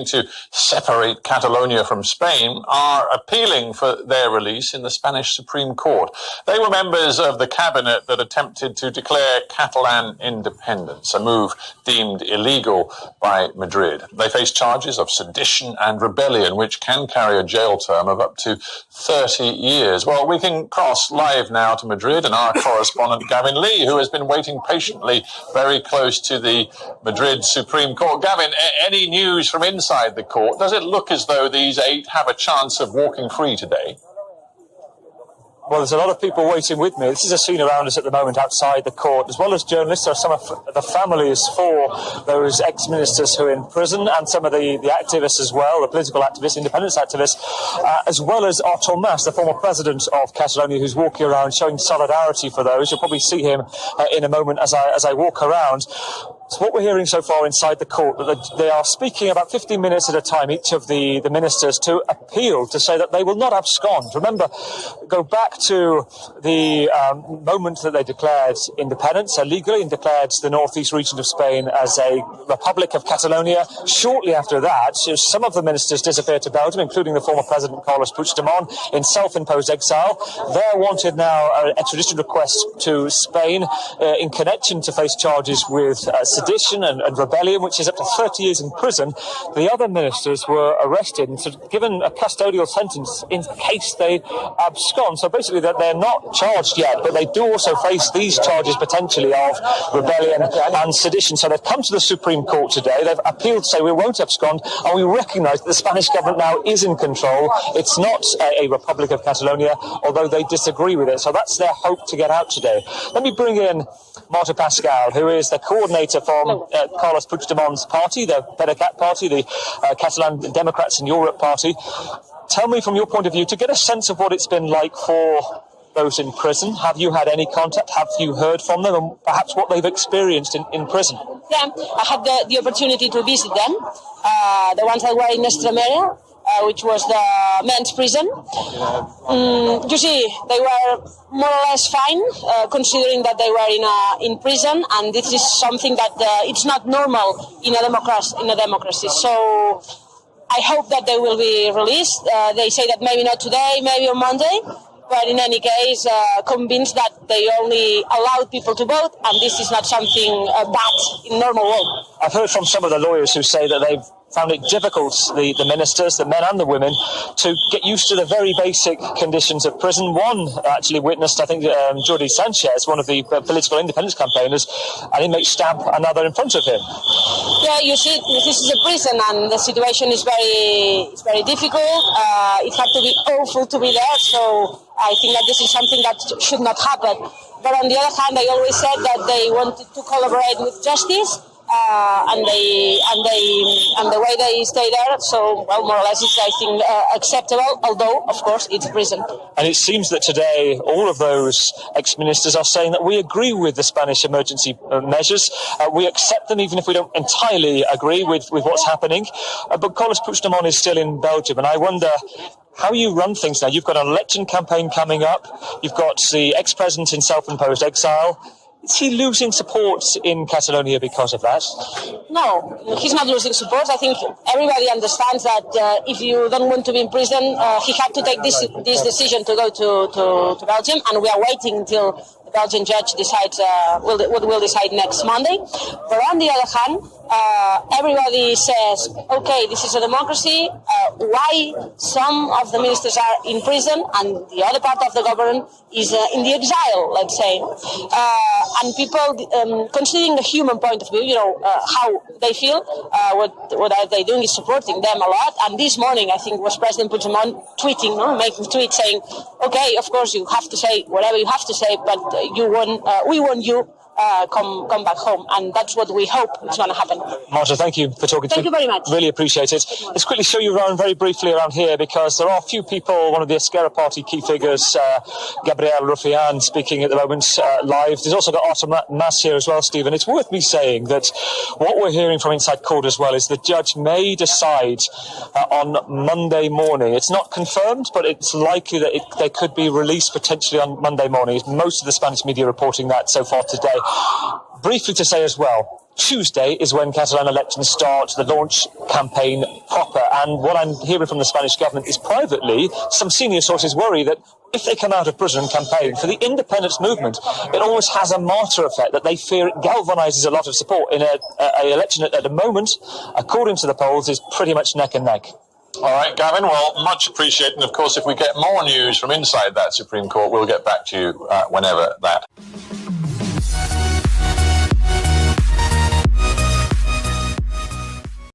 to separate Catalonia from Spain, are appealing for their release in the Spanish Supreme Court. They were members of the cabinet that attempted to declare Catalan independence, a move deemed illegal by Madrid. They face charges of sedition and rebellion, which can carry a jail term of up to 30 years. Well, we can cross live now to Madrid, and our correspondent Gavin Lee, who has been waiting patiently very close to the Madrid Supreme Court. Gavin, any news from inside the court? Does it look as though these 8 have a chance of walking free today? Well, there's a lot of people waiting with me. This is a scene around us at the moment outside the court. As well as journalists, there are some of the families for those ex-ministers who are in prison, and some of the activists as well, the political activists, independence activists, as well as Artur Mas, the former president of Catalonia, who's walking around showing solidarity for those. You'll probably see him in a moment as I walk around. So what we're hearing so far inside the court, that they are speaking about 15 minutes at a time, each of the ministers, to appeal, to say that they will not abscond. Remember, go back to the moment that they declared independence legally and declared the northeast region of Spain as a Republic of Catalonia. Shortly after that, some of the ministers disappeared to Belgium, including the former president Carles Puigdemont, in self-imposed exile. They're wanted now an extradition request to Spain in connection to face charges with sedition and rebellion, which is up to 30 years in prison. The other ministers were arrested and given a custodial sentence in case they abscond. So basically that they're not charged yet, but they do also face these charges potentially of rebellion and sedition. So they've come to the Supreme Court today. They've appealed to say we won't abscond, and we recognise that the Spanish government now is in control. It's not a Republic of Catalonia, although they disagree with it. So that's their hope to get out today. Let me bring in Marta Pascal, who is the coordinator from Carles Puigdemont's party, the PDeCAT party, the Catalan Democrats in Europe party. Tell me from your point of view, to get a sense of what it's been like for those in prison. Have you had any contact? Have you heard from them? And perhaps what they've experienced in prison? Yeah, I had the opportunity to visit them. The ones that were in Extremadura, which was the men's prison. You see, they were more or less fine, considering that they were in prison, and this is something that it's not normal in a democracy. So I hope that they will be released. They say that maybe not today, maybe on Monday. But in any case, convinced that they only allowed people to vote, and this is not something bad in normal world. I've heard from some of the lawyers who say that they've found it difficult, the ministers, the men and the women, to get used to the very basic conditions of prison. One actually witnessed, I think, Jordi Sanchez, one of the political independence campaigners, an inmate stab another in front of him. Yeah, you see, this is a prison, and the situation is very difficult. It had to be awful to be there, so I think that this is something that should not happen. But on the other hand, they always said that they wanted to collaborate with justice, and the way they stay there. So, well, more or less, it's, I think, acceptable. Although, of course, it's prison. And it seems that today, all of those ex-ministers are saying that we agree with the Spanish emergency measures. We accept them, even if we don't entirely agree with what's happening. But Carles Puigdemont is still in Belgium, and I wonder how you run things now. You've got an election campaign coming up. You've got the ex-president in self-imposed exile. Is he losing support in Catalonia because of that? No, he's not losing support. I think everybody understands that if you don't want to be in prison, he had to take this decision to go to Belgium, and we are waiting until the Belgian judge decides will decide next Monday. But on the other hand, everybody says, okay, this is a democracy. Why some of the ministers are in prison and the other part of the government is in the exile, let's say. And people, considering the human point of view, how they feel, what are they doing is supporting them a lot. And this morning, I think, was President Puigdemont tweeting, making tweets saying, okay, of course, you have to say whatever you have to say, but we want you. Come back home, and that's what we hope is going to happen. Marta, thank you for talking to me. Thank you very much. Really appreciate it. Let's quickly show you around very briefly around here, because there are a few people, one of the Esquerra Party key figures, Gabriel Rufián, speaking at the moment live. There's also got Artur Mas here as well, Stephen. It's worth me saying that what we're hearing from inside court as well is the judge may decide on Monday morning. It's not confirmed, but it's likely that they could be released potentially on Monday morning. Most of the Spanish media reporting that so far today. Briefly to say as well, Tuesday is when Catalan elections start, the launch campaign proper. And what I'm hearing from the Spanish government is privately, some senior sources worry that if they come out of prison and campaign for the independence movement, it almost has a martyr effect that they fear it galvanises a lot of support in an election at the moment, according to the polls, is pretty much neck and neck. All right, Gavin, well, much appreciated. And, of course, if we get more news from inside that Supreme Court, we'll get back to you whenever that